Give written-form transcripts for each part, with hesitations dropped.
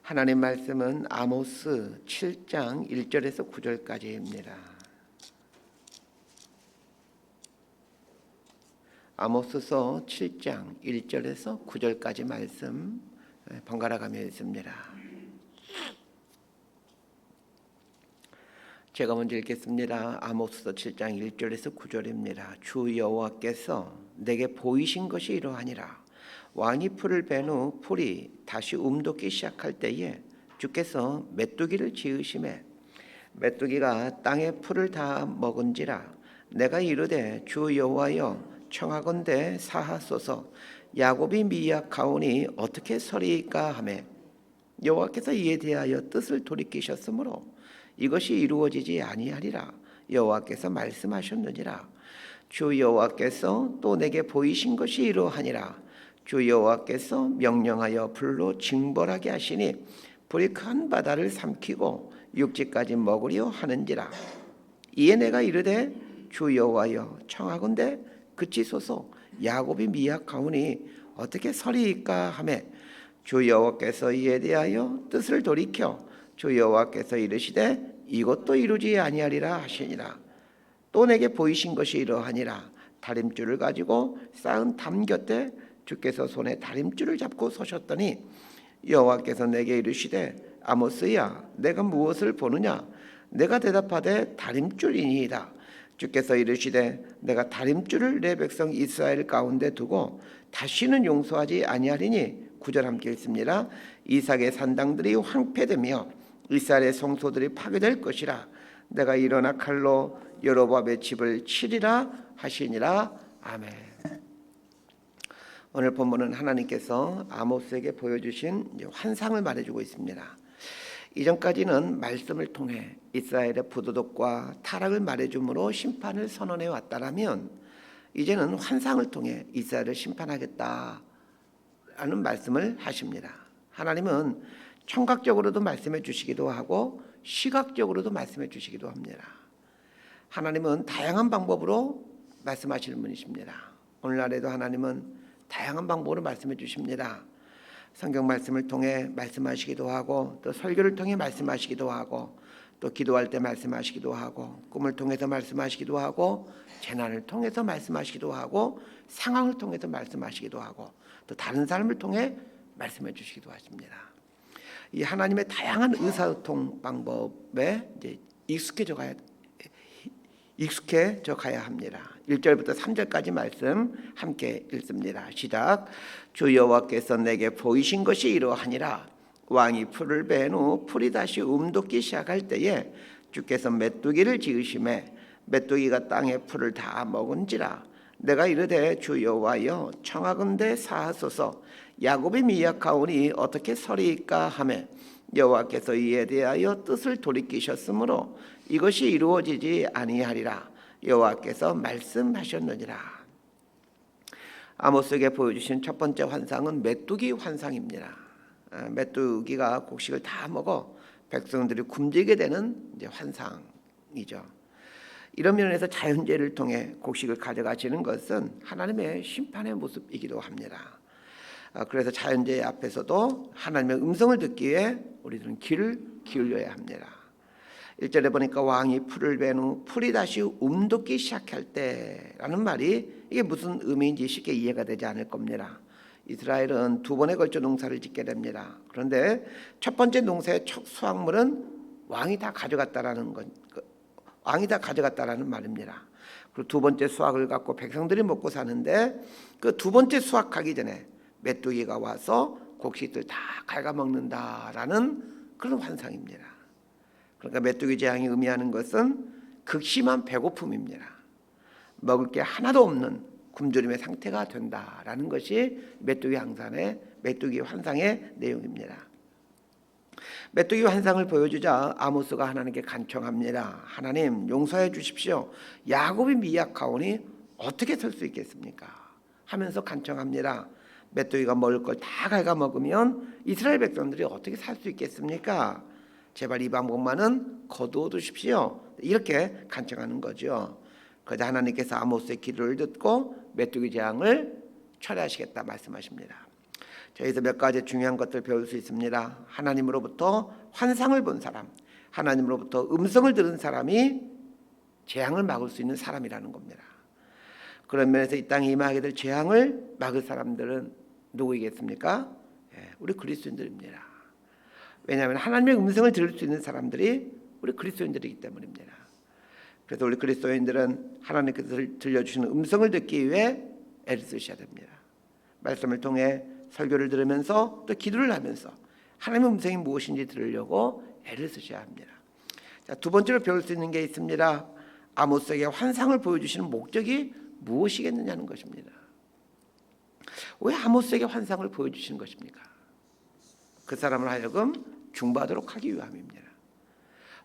하나님 말씀은 아모스 7장 1절에서 9절까지입니다. 아모스서 7장 1절에서 9절까지 말씀 번갈아 가며 읽습니다. 제가 먼저 읽겠습니다. 아모스서 7장 1절에서 9절입니다. 주 여호와께서 내게 보이신 것이 이러하니라. 왕이 풀을 벤 후 풀이 다시 움돋기 시작할 때에 주께서 메뚜기를 지으심에 메뚜기가 땅의 풀을 다 먹은지라. 내가 이르되 주 여호와여 청하건대 사하소서. 야곱이 미약하오니 어떻게 서리이까 하매 여호와께서 이에 대하여 뜻을 돌이키셨으므로 이것이 이루어지지 아니하리라. 여호와께서 말씀하셨느니라. 주 여호와께서 또 내게 보이신 것이 이러하니라. 주 여호와께서 명령하여 불로 징벌하게 하시니 불이 큰 바다를 삼키고 육지까지 먹으려 하는지라. 이에 내가 이르되 주 여호와여 청하건대 그치소서. 야곱이 미약하오니 어떻게 서리이까 하매 주 여호와께서 이에 대하여 뜻을 돌이켜 주 여호와께서 이르시되 이것도 이루지 아니하리라 하시니라. 또 내게 보이신 것이 이러하니라. 다림줄을 가지고 쌓은 담 곁에 주께서 손에 다림줄을 잡고 서셨더니 여호와께서 내게 이르시되 아모스야 내가 무엇을 보느냐. 내가 대답하되 다림줄이니이다. 주께서 이르시되 내가 다림줄을 내 백성 이스라엘 가운데 두고 다시는 용서하지 아니하리니 9절 함께 읽습니다. 이삭의 산당들이 황폐되며 이스라엘의 성소들이 파괴될 것이라. 내가 일어나 칼로 여로보암의 집을 치리라 하시니라. 아멘. 오늘 본문은 하나님께서 아모스에게 보여주신 환상을 말해주고 있습니다. 이전까지는 말씀을 통해 이스라엘의 부도덕과 타락을 말해줌으로 심판을 선언해 왔다라면 이제는 환상을 통해 이스라엘을 심판하겠다라는 말씀을 하십니다. 하나님은 청각적으로도 말씀해 주시기도 하고 시각적으로도 말씀해 주시기도 합니다. 하나님은 다양한 방법으로 말씀하시는 분이십니다. 오늘날에도 하나님은 다양한 방법으로 말씀해 주십니다. 성경 말씀을 통해 말씀하시기도 하고 또 설교를 통해 말씀하시기도 하고 또 기도할 때 말씀하시기도 하고 꿈을 통해서 말씀하시기도 하고 재난을 통해서 말씀하시기도 하고 상황을 통해서 말씀하시기도 하고 또 다른 사람을 통해 말씀해 주시기도 하십니다. 이 하나님의 다양한 의사소통 방법에 이제 익숙해져 가야 합니다. 1절부터 3절까지 말씀 함께 읽습니다. 시작. 주 여호와께서 내게 보이신 것이 이러하니라. 왕이 풀을 벤 후 풀이 다시 움돋기 시작할 때에 주께서 메뚜기를 지으심에 메뚜기가 땅의 풀을 다 먹은지라. 내가 이르되 주 여호와여 청하건대 사하소서. 야곱이 미약하오니 어떻게 서리이까 하매 여호와께서 이에 대하여 뜻을 돌이키셨으므로 이것이 이루어지지 아니하리라. 여호와께서 말씀하셨느니라. 아모스에게 보여주신 첫 번째 환상은 메뚜기 환상입니다. 메뚜기가 곡식을 다 먹어 백성들이 굶주리게 되는 이제 환상이죠. 이런 면에서 자연재해를 통해 곡식을 가져가시는 것은 하나님의 심판의 모습이기도 합니다. 그래서 자연재해 앞에서도 하나님의 음성을 듣기 위해 우리들은 귀를 기울여야 합니다. 1절에 보니까 왕이 풀을 벤 후 풀이 다시 움돋기 시작할 때라는 말이 이게 무슨 의미인지 쉽게 이해가 되지 않을 겁니다. 이스라엘은 두 번에 걸쳐 농사를 짓게 됩니다. 그런데 첫 번째 농사의 첫 수확물은 왕이 다 가져갔다라는 말입니다. 그리고 두 번째 수확을 갖고 백성들이 먹고 사는데 그 두 번째 수확하기 전에 메뚜기가 와서 곡식들 다 갉아먹는다라는 그런 환상입니다. 그러니까 메뚜기 재앙이 의미하는 것은 극심한 배고픔입니다. 먹을 게 하나도 없는 굶주림의 상태가 된다라는 것이 메뚜기 환상의 내용입니다. 메뚜기 환상을 보여주자 아모스가 하나님께 간청합니다. 하나님 용서해 주십시오. 야곱이 미약하오니 어떻게 설 수 있겠습니까? 하면서 간청합니다. 메뚜기가 먹을 걸 다 갉아먹으면 이스라엘 백성들이 어떻게 살 수 있겠습니까? 제발 이 방법만은 거두어 두십시오. 이렇게 간청하는 거죠. 그러자 하나님께서 아모스의 기도를 듣고 메뚜기 재앙을 철회하시겠다 말씀하십니다. 여기서 몇 가지 중요한 것들 배울 수 있습니다. 하나님으로부터 환상을 본 사람, 하나님으로부터 음성을 들은 사람이 재앙을 막을 수 있는 사람이라는 겁니다. 그런 면에서 이 땅에 임하게 될 재앙을 막을 사람들은 누구이겠습니까? 우리 그리스도인들입니다. 왜냐하면 하나님의 음성을 들을 수 있는 사람들이 우리 그리스도인들이기 때문입니다. 그래서 우리 그리스도인들은 하나님께서 들려주시는 음성을 듣기 위해 애를 쓰셔야 됩니다. 말씀을 통해 설교를 들으면서 또 기도를 하면서 하나님의 음성이 무엇인지 들으려고 애를 쓰셔야 합니다. 자, 두 번째로 배울 수 있는 게 있습니다. 아모스에게 환상을 보여주시는 목적이 무엇이겠느냐는 것입니다. 왜 아모스에게 환상을 보여주시는 것입니까? 그 사람을 하여금 중보하도록 하기 위함입니다.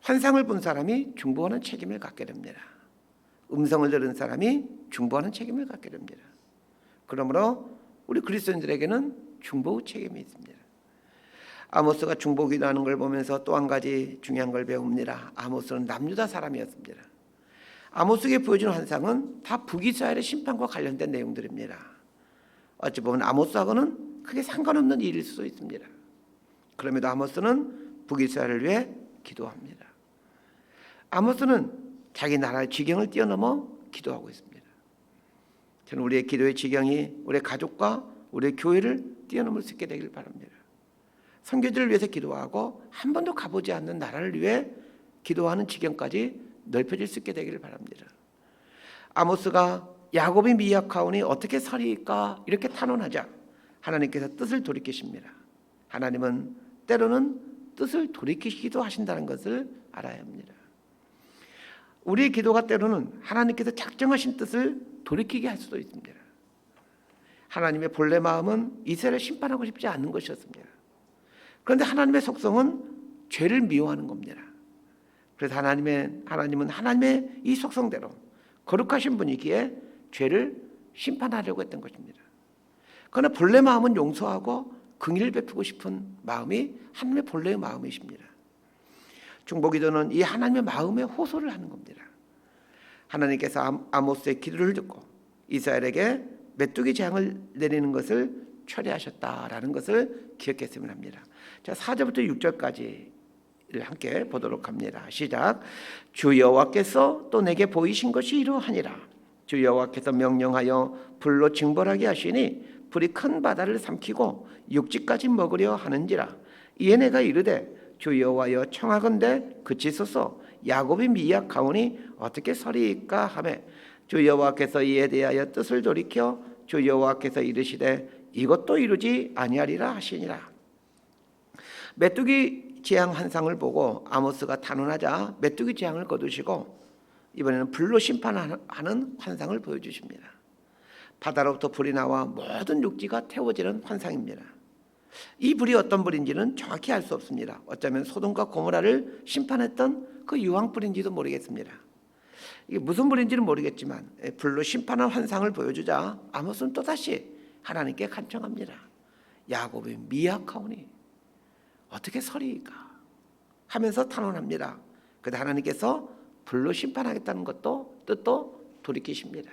환상을 본 사람이 중보하는 책임을 갖게 됩니다. 음성을 들은 사람이 중보하는 책임을 갖게 됩니다. 그러므로 우리 그리스도인들에게는 중보 책임이 있습니다. 아모스가 중보 기도하는 걸 보면서 또 한 가지 중요한 걸 배웁니다. 아모스는 남유다 사람이었습니다. 아모스에게 보여준 환상은 다 북이스라엘의 심판과 관련된 내용들입니다. 어찌 보면 아모스하고는 크게 상관없는 일일 수도 있습니다. 그럼에도 아모스는 북이스라엘을 위해 기도합니다. 아모스는 자기 나라의 지경을 뛰어넘어 기도하고 있습니다. 저는 우리의 기도의 지경이 우리의 가족과 우리의 교회를 뛰어넘을 수 있게 되길 바랍니다. 선교지를 위해서 기도하고 한 번도 가보지 않는 나라를 위해 기도하는 지경까지 넓혀질 수 있게 되기를 바랍니다. 아모스가 야곱이 미약하오니 어떻게 살이까 이렇게 탄원하자 하나님께서 뜻을 돌이키십니다. 하나님은 때로는 뜻을 돌이키시기도 하신다는 것을 알아야 합니다. 우리의 기도가 때로는 하나님께서 작정하신 뜻을 돌이키게 할 수도 있습니다. 하나님의 본래 마음은 이스라엘을 심판하고 싶지 않는 것이었습니다. 그런데 하나님의 속성은 죄를 미워하는 겁니다. 그래서 하나님은 하나님의 이 속성대로 거룩하신 분이기에 죄를 심판하려고 했던 것입니다. 그러나 본래 마음은 용서하고 긍휼을 베푸고 싶은 마음이 하나님의 본래의 마음이십니다. 중보기도는 이 하나님의 마음에 호소를 하는 겁니다. 하나님께서 아모스의 기도를 듣고 이스라엘에게 메뚜기 재앙을 내리는 것을 철회하셨다라는 것을 기억했으면 합니다. 자, 4절부터 6절까지를 함께 보도록 합니다. 시작. 주 여호와께서 또 내게 보이신 것이 이러하니라. 주 여호와께서 명령하여 불로 징벌하게 하시니 불이 큰 바다를 삼키고 육지까지 먹으려 하는지라. 이에 내가 이르되 주 여호와여 청하건대 그치소서. 야곱이 미약하오니 어떻게 서리이까 하매 주 여호와께서 이에 대하여 뜻을 돌이켜 주 여호와께서 이르시되 이것도 이루지 아니하리라 하시니라. 메뚜기 재앙 환상을 보고 아모스가 탄원하자 메뚜기 재앙을 거두시고 이번에는 불로 심판하는 환상을 보여주십니다. 바다로부터 불이 나와 모든 육지가 태워지는 환상입니다. 이 불이 어떤 불인지는 정확히 알 수 없습니다. 어쩌면 소돔과 고모라를 심판했던 그 유황불인지도 모르겠습니다. 이게 무슨 불인지는 모르겠지만 불로 심판한 환상을 보여주자 아모스는 또다시 하나님께 간청합니다. 야곱이 미약하오니 어떻게 서리이까 하면서 탄원합니다. 그런데 하나님께서 불로 심판하겠다는 뜻도 돌이키십니다.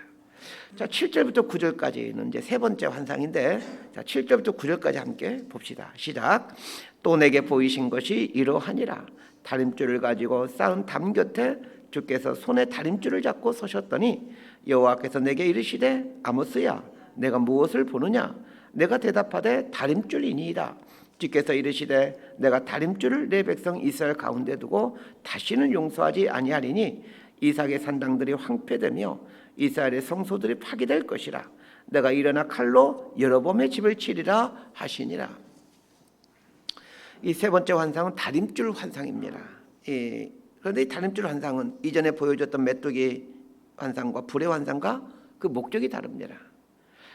자, 7절부터 9절까지는 이제 세 번째 환상인데, 자, 7절부터 9절까지 함께 봅시다. 시작. 또 내게 보이신 것이 이러하니라. 다림줄을 가지고 쌓은 담 곁에 주께서 손에 다림줄을 잡고 서셨더니 여호와께서 내게 이르시되 아모스야 내가 무엇을 보느냐. 내가 대답하되 다림줄이니이다. 주께서 이르시되 내가 다림줄을 내 백성 이스라엘 가운데 두고 다시는 용서하지 아니하리니 이삭의 산당들이 황폐되며 이스라엘의 성소들이 파괴될 것이라. 내가 일어나 칼로 여로보암의 집을 치리라 하시니라. 이 세 번째 환상은 다림줄 환상입니다. 그런데 이 다림줄 환상은 이전에 보여줬던 메뚜기 환상과 불의 환상과 그 목적이 다릅니다.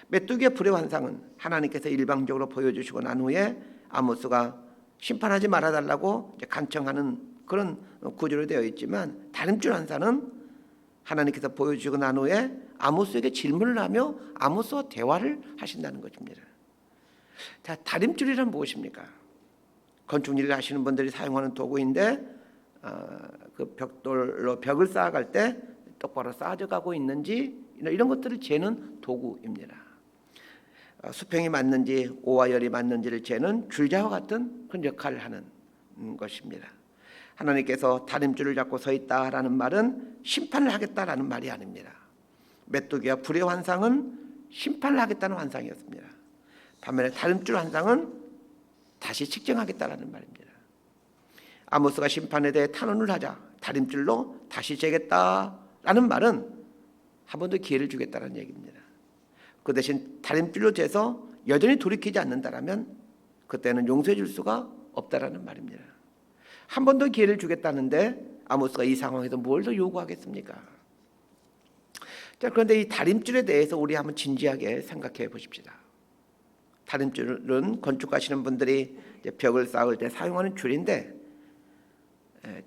메뚜기의 불의 환상은 하나님께서 일방적으로 보여주시고 난 후에 아모스가 심판하지 말아달라고 간청하는 그런 구조로 되어 있지만, 다림줄 환상은 하나님께서 보여주시고 난 후에 아모스에게 질문을 하며 아모스와 대화를 하신다는 것입니다. 자, 다림줄이란 무엇입니까? 건축 일을 하시는 분들이 사용하는 도구인데 그 벽돌로 벽을 쌓아갈 때 똑바로 쌓아져 가고 있는지 이런 것들을 재는 도구입니다. 수평이 맞는지 오와 열이 맞는지를 재는 줄자와 같은 그런 역할을 하는 것입니다. 하나님께서 다림줄을 잡고 서 있다라는 말은 심판을 하겠다라는 말이 아닙니다. 메뚜기와 불의 환상은 심판을 하겠다는 환상이었습니다. 반면에 다림줄 환상은 다시 측정하겠다라는 말입니다. 아모스가 심판에 대해 탄원을 하자 다림줄로 다시 재겠다라는 말은 한 번 더 기회를 주겠다는 얘기입니다. 그 대신 다림줄로 재서 여전히 돌이키지 않는다라면 그때는 용서해 줄 수가 없다라는 말입니다. 한 번 더 기회를 주겠다는데 아모스가 이 상황에서 뭘 더 요구하겠습니까? 자, 그런데 이 다림줄에 대해서 우리 한번 진지하게 생각해 보십시다. 다림줄은 건축하시는 분들이 벽을 쌓을 때 사용하는 줄인데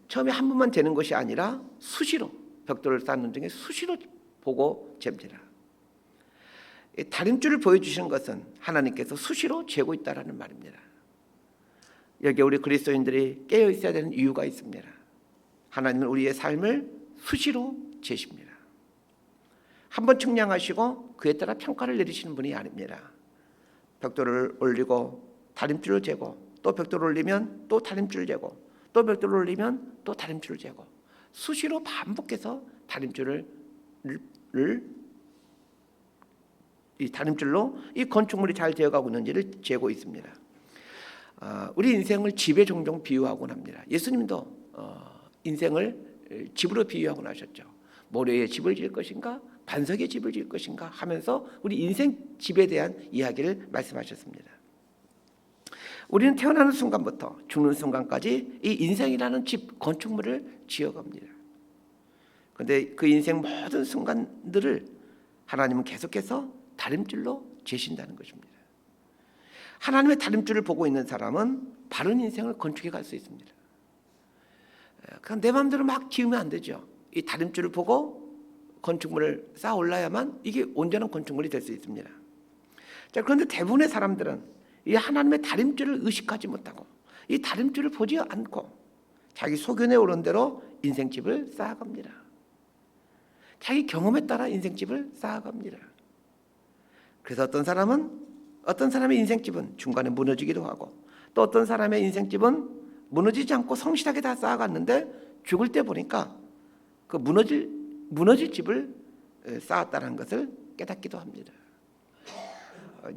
처음에 한 번만 재는 것이 아니라 수시로 벽돌을 쌓는 중에 수시로 보고 잽니다. 다림줄을 보여주시는 것은 하나님께서 수시로 재고 있다라는 말입니다. 여기 우리 그리스도인들이 깨어 있어야 되는 이유가 있습니다. 하나님은 우리의 삶을 수시로 재십니다. 한번 측량하시고 그에 따라 평가를 내리시는 분이 아닙니다. 벽돌을 올리고 다림줄을 재고 또 벽돌을 올리면 또 다림줄을 재고 또 벽돌을 올리면 또 다림줄을 재고 수시로 반복해서 이 다림줄로 이 건축물이 잘 되어가고 있는지를 재고 있습니다. 우리 인생을 집에 종종 비유하곤 합니다. 예수님도 인생을 집으로 비유하곤 하셨죠. 모래에 집을 지을 것인가 반석에 집을 지을 것인가 하면서 우리 인생 집에 대한 이야기를 말씀하셨습니다. 우리는 태어나는 순간부터 죽는 순간까지 이 인생이라는 집 건축물을 지어갑니다. 그런데 그 인생 모든 순간들을 하나님은 계속해서 다림줄로 재신다는 것입니다. 하나님의 다림줄을 보고 있는 사람은 바른 인생을 건축해 갈 수 있습니다. 그냥 내 마음대로 막 지으면 안 되죠. 이 다림줄을 보고 건축물을 쌓아 올라야만 이게 온전한 건축물이 될 수 있습니다. 자, 그런데 대부분의 사람들은 이 하나님의 다림줄을 의식하지 못하고 이 다림줄을 보지 않고 자기 소견에 오른 대로 인생집을 쌓아갑니다. 자기 경험에 따라 인생집을 쌓아갑니다. 그래서 어떤 사람의 인생집은 중간에 무너지기도 하고 또 어떤 사람의 인생집은 무너지지 않고 성실하게 다 쌓아갔는데 죽을 때 보니까 그 무너질 집을 쌓았다는 것을 깨닫기도 합니다.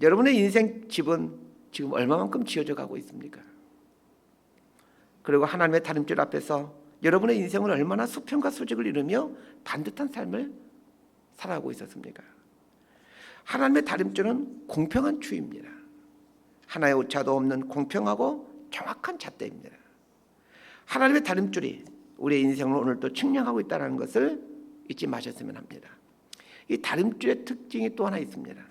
여러분의 인생집은 지금 얼마만큼 지어져 가고 있습니까? 그리고 하나님의 다림줄 앞에서 여러분의 인생은 얼마나 수평과 수직을 이루며 반듯한 삶을 살아가고 있었습니까? 하나님의 다림줄은 공평한 추입니다. 하나의 오차도 없는 공평하고 정확한 잣대입니다. 하나님의 다림줄이 우리의 인생을 오늘 또 측량하고 있다는 것을 잊지 마셨으면 합니다. 이 다림줄의 특징이 또 하나 있습니다.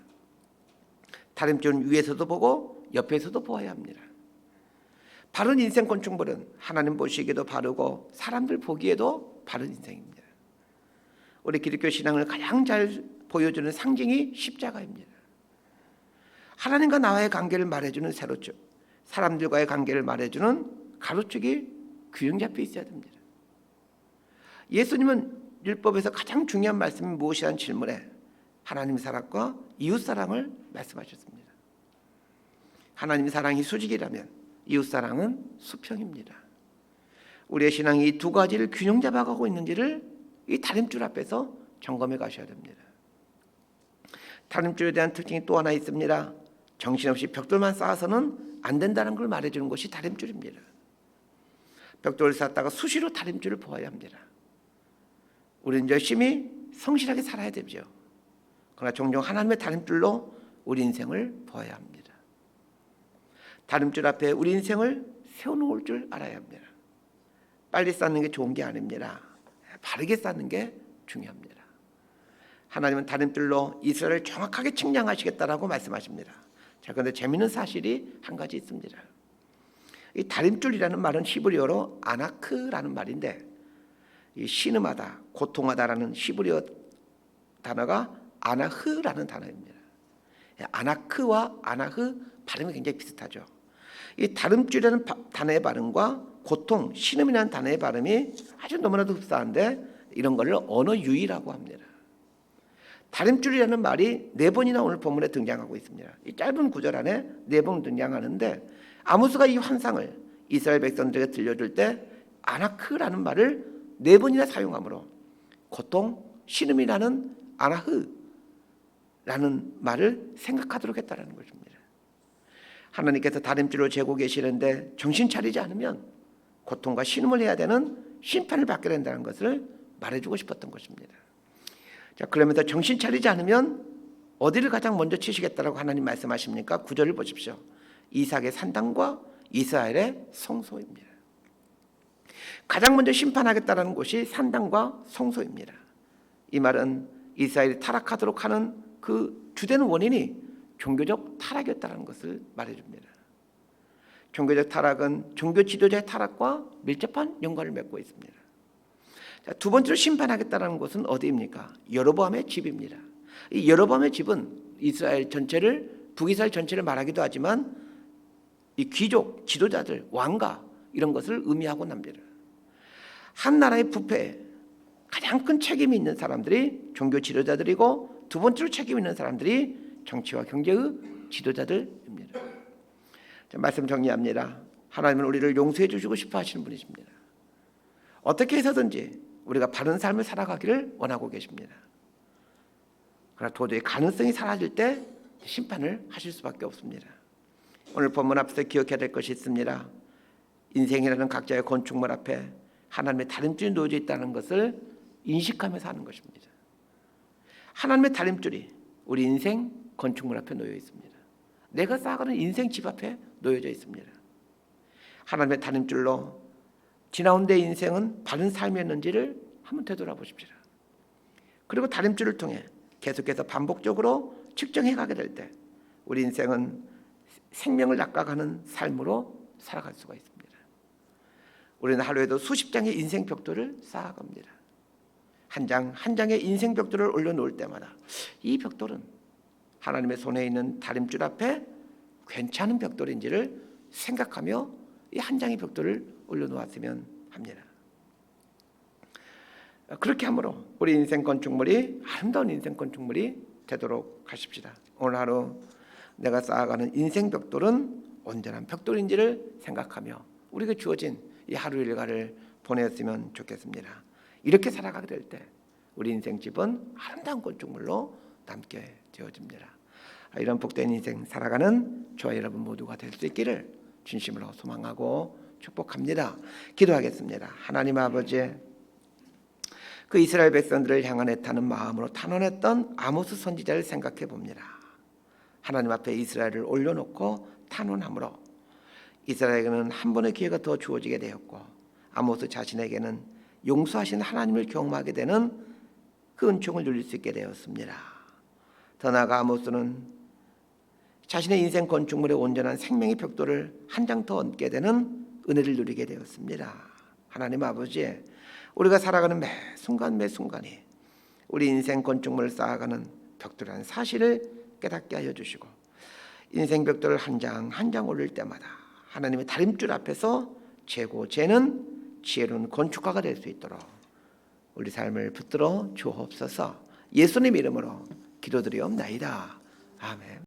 다림줄은 위에서도 보고 옆에서도 보아야 합니다. 바른 인생 건축물은 하나님 보시기에도 바르고 사람들 보기에도 바른 인생입니다. 우리 기독교 신앙을 가장 잘 보여주는 상징이 십자가입니다. 하나님과 나와의 관계를 말해주는 세로축, 사람들과의 관계를 말해주는 가로축이 균형 잡혀 있어야 됩니다. 예수님은 율법에서 가장 중요한 말씀이 무엇이라는 질문에 하나님 사랑과 이웃 사랑을 말씀하셨습니다. 하나님 사랑이 수직이라면 이웃 사랑은 수평입니다. 우리의 신앙이 이 두 가지를 균형 잡아가고 있는지를 이 다림줄 앞에서 점검해 가셔야 됩니다. 다림줄에 대한 특징이 또 하나 있습니다. 정신없이 벽돌만 쌓아서는 안 된다는 걸 말해주는 것이 다림줄입니다. 벽돌을 쌓다가 수시로 다림줄을 보아야 합니다. 우리는 열심히 성실하게 살아야 되죠. 그러나 종종 하나님의 다림줄로 우리 인생을 보아야 합니다. 다림줄 앞에 우리 인생을 세워놓을 줄 알아야 합니다. 빨리 쌓는 게 좋은 게 아닙니다. 바르게 쌓는 게 중요합니다. 하나님은 다림줄로 이스라엘을 정확하게 측량하시겠다라고 말씀하십니다. 자, 그런데 재미있는 사실이 한 가지 있습니다. 이 다림줄이라는 말은 히브리어로 아나크라는 말인데 이 신음하다, 고통하다라는 히브리어 단어가 아나흐라는 단어입니다. 아나크와 아나흐 발음이 굉장히 비슷하죠. 이 다림줄이라는 단어의 발음과 고통, 신음이라는 단어의 발음이 아주 너무나도 흡사한데 이런 걸 언어 유희라고 합니다. 다림줄이라는 말이 4번이나 오늘 본문에 등장하고 있습니다. 이 짧은 구절 안에 4번 등장하는데 아모스가 이 환상을 이스라엘 백성들에게 들려줄 때 아나크라는 말을 4번이나 사용하므로 고통, 신음이라는 아나흐라는 말을 생각하도록 했다는 것입니다. 하나님께서 다림줄을 재고 계시는데 정신 차리지 않으면 고통과 신음을 해야 되는 심판을 받게 된다는 것을 말해주고 싶었던 것입니다. 자, 그러면서 정신 차리지 않으면 어디를 가장 먼저 치시겠다라고 하나님 말씀하십니까? 9절을 보십시오. 이삭의 산당과 이스라엘의 성소입니다. 가장 먼저 심판하겠다는 곳이 산당과 성소입니다. 이 말은 이스라엘이 타락하도록 하는 그 주된 원인이 종교적 타락이었다는 것을 말해줍니다. 종교적 타락은 종교 지도자의 타락과 밀접한 연관을 맺고 있습니다. 자, 두 번째로 심판하겠다는 곳은 어디입니까? 여로보암의 집입니다. 이 여로보암의 집은 이스라엘 전체를, 북이스라엘 전체를 말하기도 하지만 이 귀족, 지도자들, 왕가 이런 것을 의미하곤 합니다. 한 나라의 부패에 가장 큰 책임이 있는 사람들이 종교 지도자들이고 두 번째로 책임 있는 사람들이 정치와 경제의 지도자들입니다. 자, 말씀 정리합니다. 하나님은 우리를 용서해 주시고 싶어 하시는 분이십니다. 어떻게 해서든지 우리가 바른 삶을 살아가기를 원하고 계십니다. 그러나 도저히 가능성이 사라질 때 심판을 하실 수밖에 없습니다. 오늘 본문 앞에서 기억해야 될 것이 있습니다. 인생이라는 각자의 건축물 앞에 하나님의 다림줄이 놓여져 있다는 것을 인식하며 사는 것입니다. 하나님의 다림줄이 우리 인생 건축물 앞에 놓여 있습니다. 내가 쌓아가는 인생 집 앞에 놓여져 있습니다. 하나님의 다림줄로 지나온 내 인생은 바른 삶이었는지를 한번 되돌아보십시오. 그리고 다림줄을 통해 계속해서 반복적으로 측정해 가게 될 때 우리 인생은 생명을 낚아가는 삶으로 살아갈 수가 있습니다. 우리는 하루에도 수십 장의 인생 벽돌을 쌓아갑니다. 한 장 한 장의 인생 벽돌을 올려놓을 때마다 이 벽돌은 하나님의 손에 있는 다림줄 앞에 괜찮은 벽돌인지를 생각하며 이 한 장의 벽돌을 올려놓았으면 합니다. 그렇게 함으로 우리 인생 건축물이 아름다운 인생 건축물이 되도록 하십시다. 오늘 하루 내가 쌓아가는 인생 벽돌은 온전한 벽돌인지를 생각하며 우리가 주어진 이 하루 일과를 보냈으면 좋겠습니다. 이렇게 살아가게 될 때 우리 인생 집은 아름다운 건축물로 남게 되어집니다. 이런 복된 인생 살아가는 저와 여러분 모두가 될 수 있기를 진심으로 소망하고 축복합니다. 기도하겠습니다. 하나님 아버지, 그 이스라엘 백성들을 향한 애타는 마음으로 탄원했던 아모스 선지자를 생각해 봅니다. 하나님 앞에 이스라엘을 올려놓고 탄원함으로 이스라엘에게는 한 번의 기회가 더 주어지게 되었고 아모스 자신에게는 용서하신 하나님을 경험하게 되는 그 은총을 누릴 수 있게 되었습니다. 더 나아가 아모스는 자신의 인생 건축물의 온전한 생명의 벽돌을 한 장 더 얹게 되는 은혜를 누리게 되었습니다. 하나님 아버지, 우리가 살아가는 매 순간 매 순간이 우리 인생 건축물을 쌓아가는 벽돌이라는 사실을 깨닫게 하여 주시고 인생 벽돌을 한 장 한 장 올릴 때마다 하나님의 다림줄 앞에서 재고 재는 지혜로운 건축가가 될 수 있도록 우리 삶을 붙들어 주옵소서. 예수님 이름으로 기도드리옵나이다. 아멘.